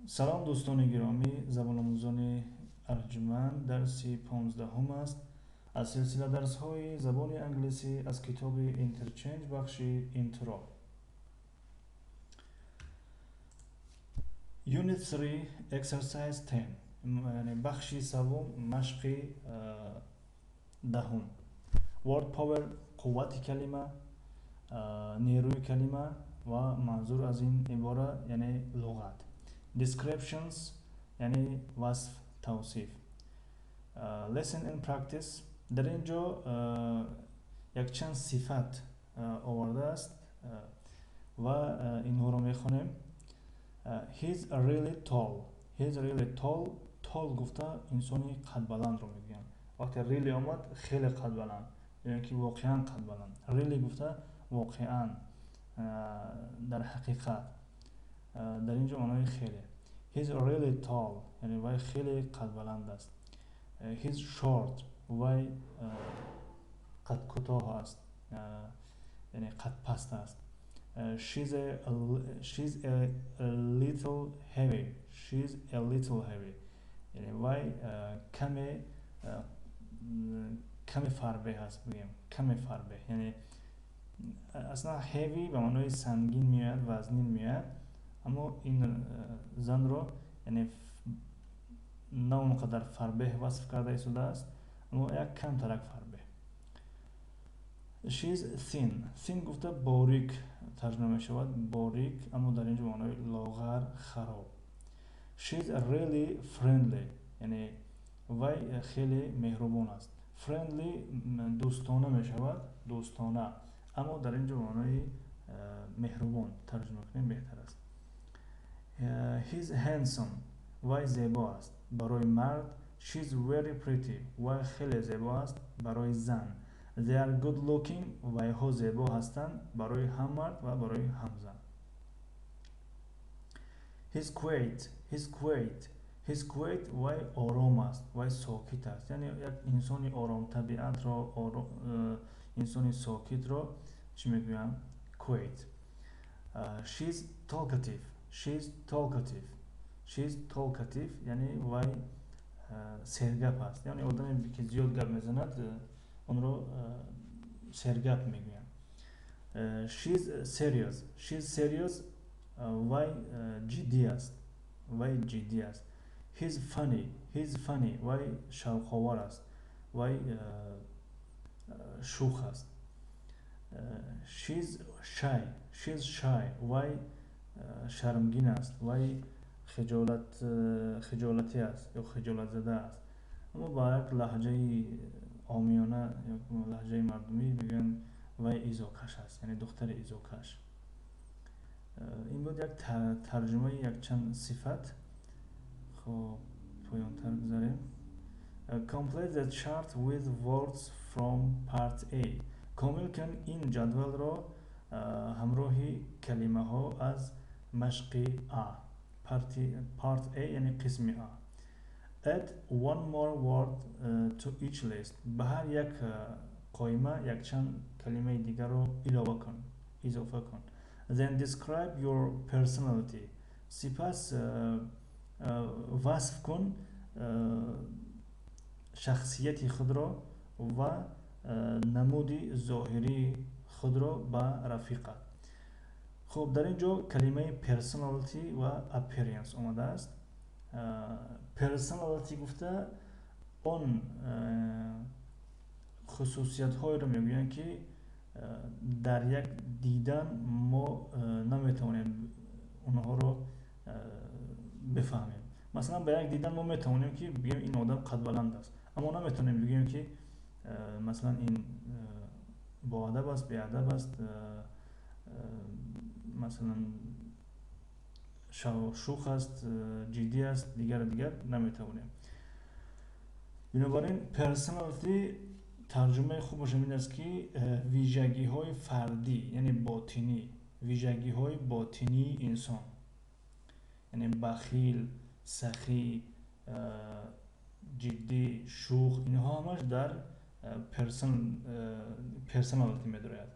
салом дӯстони гиромӣ, забономӯзони арҷуманд, дарси15 аст аз силсила дарсҳои забони англисӣ аз китоби Интерченҷ бахши Интро. Unit 3 Exercise 10 яъне бахши савум машқи даҳум. Word power қуввати калима, нерӯи калима ва манзур аз ин ибора яъне луғат. Descriptions яъне васф тавсиф. Lesson in practice. дар ин ҷо якчанд сифат овардааст ва инҳоро мехонем. He's really tall. He's really tall. Tall гуфта инсони қадбаландро мегӯям. вақте really омад хеле қадбаланд ё ки воқеан қадбаланд. Really гуфта воқеан, дар ҳақиқат. дар ин ҷо маънои хеле. He's really tall яъне вай хеле қадбаланд аст. He's short вай қад кӯтоҳ аст, яъне қад паст аст. She's a little heavy. She's a little heavy яъне вай каме фарбеҳ аст бигем. Каме фарбеҳ яъне аслан heavy ба маънои сангин меояд, вазнин меояд, аммо ин занро яъне на он қадар фарбеҳ васф карда истодааст, аммо як камтарак фарбеҳ. She's thin. Thin гуфта борик тарҷима мешавад, борик, аммо дар ин ҷо маънои лоғар, хароб. She's really friendly яъне вай хеле меҳрубон аст. Friendly дӯстона мешавад, дӯстона, аммо дар ин ҷо маънои меҳрубон тарҷима кунем беҳтар аст. He's handsome. вай зебо аст барои мард. She's very pretty. вай хеле зебо аст барои зан. They are good looking. вайҳо зебо ҳастанд барои ҳам мард ва барои ҳам зан. He's quiet. He's quiet. He's quiet. вай ором аст, вай сокит аст, яъне як инсони ором табиатро, инсони сокитро чӣ мегӯям? Quiet. She's talkative. She's talkative. She's talkative яъне вай сергап аст, яъне одаме ки зиёд гап мезанад онро сергап мегӯям. She's serious. She's serious вай ҷиддӣ аст, вай ҷиддӣ аст. He's funny. He's funny вай шавқовар аст, вай шух аст. She's shy. She's shy вай шармгин аст, вай хиҷолатӣ аст ё хиҷолатзада аст, аммо ба як лаҳҷаи омиёна ё лаҳҷаи мардумӣ мегӯянд вай изокаш аст, яъне духтари изокаш. ин буд як тарҷумаи якчанд сифат. хоб поёнтар гузарем. Complete the chart with words from part A. комил кун ин ҷадвалро ҳамроҳи калимаҳо аз машқи А. Part A яъне қисми А. Add one more word to each list. ба ҳар як қоима якчанд калимаи дигарро илова кун, изофа кун. Then describe your personality. сипас васф кун шахсияти худро ва намуди зоҳирии худро ба рафиқат. хуб, дар ин ҷо калимаи personality ва appearance омадааст. Personality гуфта он хусусиятҳоеро мегӯянд ки дар як дидан мо наметавонем онҳоро бифаҳмем. Масалан ба як дидан мо метавонем ки бигӯем ин одам қадбаланд аст, аммо наметавонем бигӯем ки масалан ин боадаб аст, беадаб аст, масалан шух аст, ҷиддӣ аст, дигар наметавонем. бинобар ин personality тарҷумаи хубаш ин аст ки вижагиҳои фардӣ яъне ботинӣ, вижагиҳои ботинии инсон, яъне бахил, сахӣ, ҷиддӣ, шух, инҳо ҳамаш дар personality медорояд.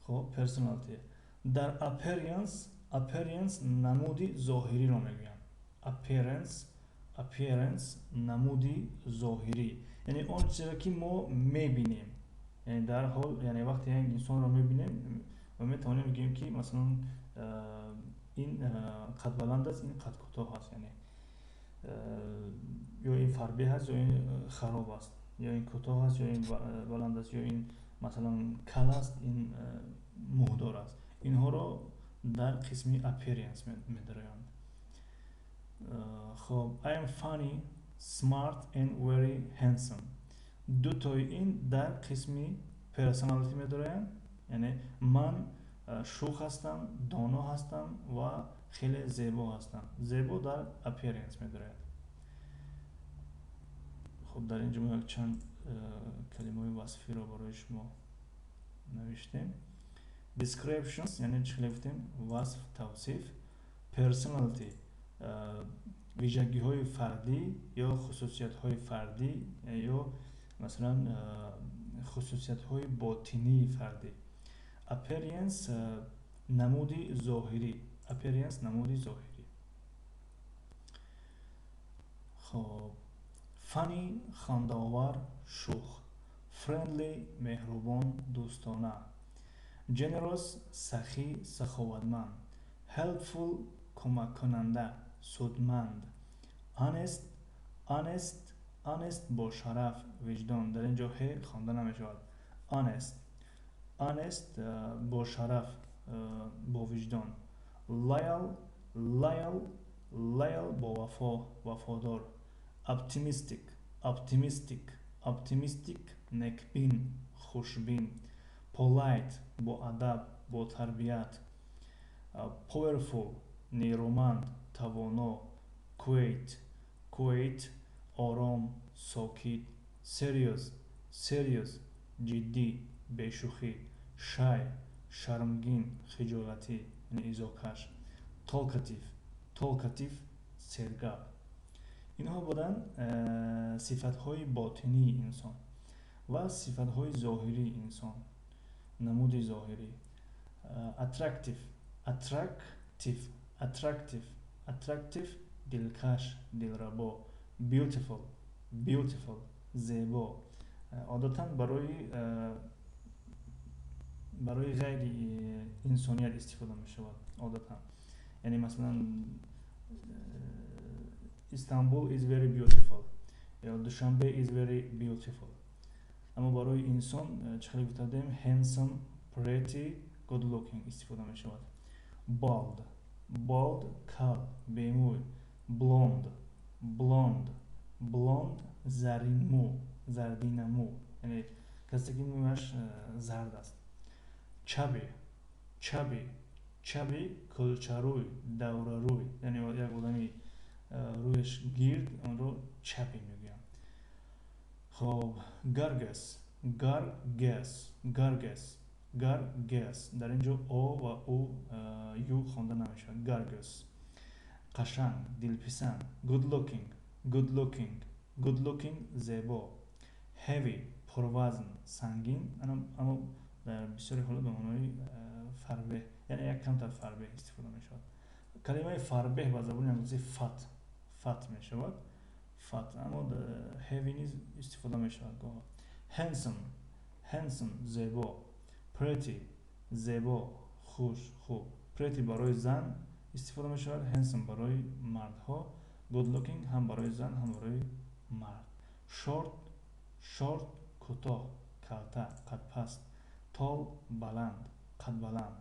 خب personality. در appearance appearance намуди зоҳириро мегӯям. Appearance намуди зоҳирӣ, яъне он чизеро ки мо мебинем, яъне дар ҳол, яъне вақте як инсонро мебинем ва метавонем бигӯем ки масалан ин қад баланд аст, ин қад кӯтоҳ аст, яъне ё ин фарбеҳ аст, ё ин хароб аст, ё ин кӯтоҳ аст, ё ин баланд аст, ё ин масалан кал аст, ин муҳдор аст. Инҳоро дар қисми appearance медароянд. Хоб, I am funny, smart and very handsome. Дутои ин дар қисми personality медароянд, яъне ман шух ҳастам, доно ҳастам ва хеле зебо ҳастам. Зебо дар appearance медарояд. хоб, дар инҷо мо якчанд калимаҳои васфиро барои шумо навиштем. Descriptions, яъне чӣ гуфтем? Васф, тавсиф. Personality, вижагиҳои фардӣ ё хусусиятҳои фардӣ ё масалан хусусиятҳои ботинии фардӣ. Appearance, намуди зоҳирӣ. Appearance, намуди зоҳирӣ. Хоб, funny, хандаовар, шух. Friendly, меҳрубон, дӯстона. Generous, сахӣ, саховатманд. Helpful, кумаккунанда, судманд. Honest, бошараф, виҷдон. Дар инҷо ҳе хонда намешавад. Honest, бошараф, бовиҷдон. Loyal, бовафо, вафодор. Optimistic, некбин, хушбин. Polite, боадаб, ботарбият. Powerful, нерӯманд, тавоно. Quiet, ором, сокит. Serious, ҷиддӣ, бешӯхӣ. Shy, шармгин, хиҷолатӣ, изокаш. Talkative, сергап. инҳо буданд сифатҳои ботинии инсон ва сифатҳои зоҳирии инсон, намуди зоҳирӣ. Attractive, дилкаш, дилрабо. Beautiful, зебо. Одатан барои ғайри инсоният истифода мешавад. Одатан, яъне масалан Istanbul is very beautiful, ё Душанбе is very beautiful. Аммо барои инсон чӣ хеле гуфта будем? Handsome, pretty, good looking истифода мешавад. Bald, кал, бемӯй. Blonde, зардинамӯ, яъне касе ки мӯяш зард аст. Chubby, кулчарӯй, даврарӯй, яъне як одами рӯяш гирд, онро чапи мегӯям. Хоб, Gargas, дар инҷо о ва у ю хонда намешавад. Gargas. Қашанг, дилписанд. Good looking, зебо. Heavy, пурвазн, сангин, аммо дар бисёри ҳолот ба маънои фарбеҳ, яъне як камтар фарбеҳ истифода мешавад. калимаи фарбеҳ ба забони англисӣ фат мешавад. Аммо heavy низ истифода мешавад гоҳо. Handsome, зебо. Pretty, зебо, хуш, хуб. Pretty барои зан истифода мешавад, handsome барои мардҳо, good looking ҳам барои зан, ҳам барои мард. Short, кӯтоҳ, калта, қадпаст. Tall, баланд, қадбаланд.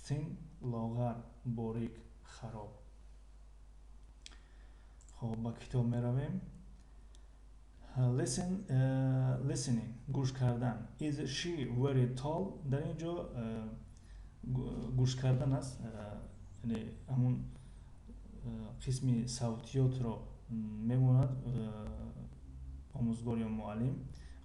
Thin, лоғар, борик, хароб. хоб, ба китоб меравем. Listening, гӯш кардан. Is she very tall? Дар инҷо гӯш кардан аст, яъне ҳамун қисми савтиётро мемонад омӯзгор ё муаллим,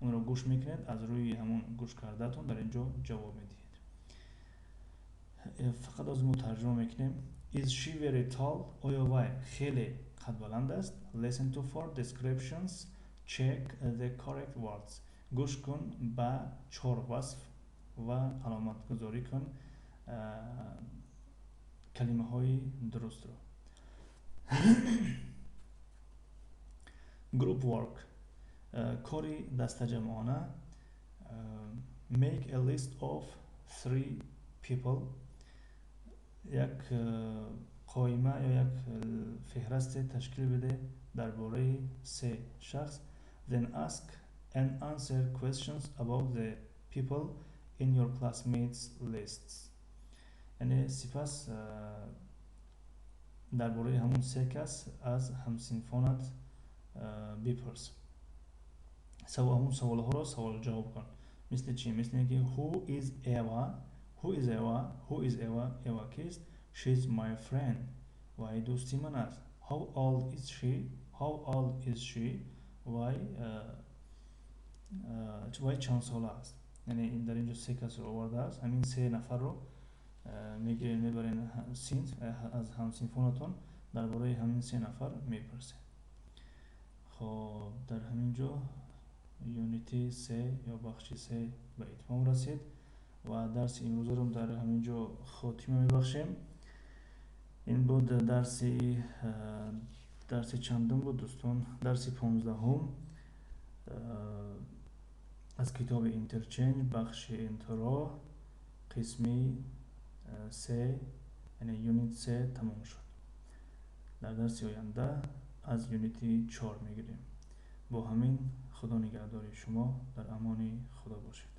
онро гӯш мекунед, аз рӯи ҳамун гӯш кардаатон дар инҷо ҷавоб медиҳед. Фақат озимо тарҷума мекунем. Is she very tall? Оё вай хеле қадбаланд аст? Listen to for descriptions, check the correct words. гӯш кун ба 4 васф ва аломатгузорӣ кун калимаҳои дурустро. Group work, кори дастаҷамъона. Make a list of 3 people, як қоима ё як феҳрасте ташкил биде дар бораи 3 шахс. Then ask and answer questions about the people in your classmates lists. яъне сипас дар бораи ҳамун 3 кас аз ҳамсинфонат бипурс. ҳамун саволҳоро саволҷавоб кун. Мисли чӣ? Мисли ки who is Eva? Who is Eva? Who is Eva? Eva кист? She is my friend. Вай дӯсти ман аст. How old is she? How old is she? Вай чанд сола аст? яъне дар инҷо 3 касро овардааст. ҳамин 3 нафарро мегиред, мебаред синф аз ҳамсинфонатон дар бораи ҳамин 3 нафар мепурсед. хоб дар ҳамин ҷо юнити 3 ё бахши 3 ба итмом расид ва дарси имрӯзаро дар ҳамин ҷо хотима мебахшем. ин буд дарси чандум буд дӯстон? Дарси 15 аз китоби Интерченҷ, бахши Интро, Қисми 3, яъне юнит 3 тамом шуд. дар дарси оянда аз юнити 4 мегирем. бо ҳамин худо нигаҳдори шумо, дар амони худо бошед.